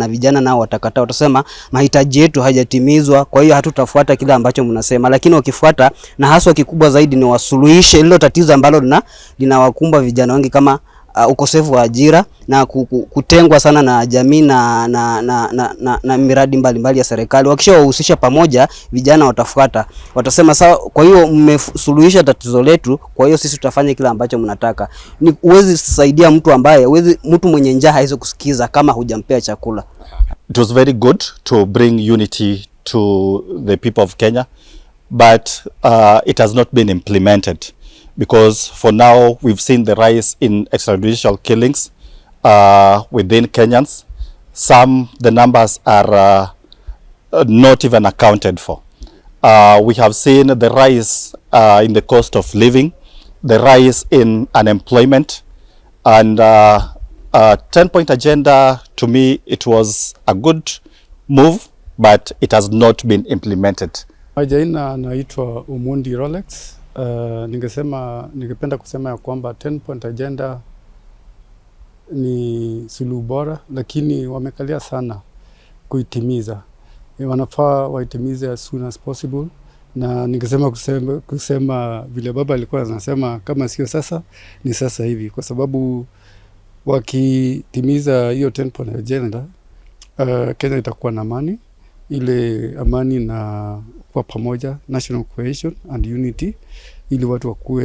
Vijana nao watakataa, watasema mahitaji yetu hajatimizwa, kwa hiyo hatutafuata kile ambacho mnasema. Lakini wakifuata, na haswa kikubwa zaidi, ni wasuluhishe hilo tatizo ambalo linawakumba vijana wengi, kama ukosefu wa ajira na kutengwa sana na jamii na miradi mbalimbali ya serikali. Wakishawahusisha pamoja, vijana watafuata, watasema sawa, kwa hiyo mmesuluhisha tatizo letu, kwa hiyo sisi tutafanya kile ambacho mnataka. Ni uwezi saidia mtu ambaye mtu mwenye njaa haiwezi kusikiza kama hujampea chakula. It was very good to bring unity to the people of Kenya, but it has not been implemented. Because for now, we've seen the rise in extrajudicial killings within Kenyans. The numbers are not even accounted for. We have seen the rise in the cost of living, the rise in unemployment, and 10-point agenda, to me, it was a good move, but it has not been implemented. Majina naitwa Umundi Rolex. Ningependa kusema ya kwamba 10-point agenda ni suluhu bora, lakini wamekalia sana kuitimiza. Wanafaa waitimize as soon as possible, na ningesema kusema vile baba alikuwa anasema, kama sio sasa ni sasa hivi, kwa sababu wakitimiza hiyo 10-point agenda, Kenya itakuwa na amani, ile amani na kwa pamoja, national cohesion and unity, ili watu wakue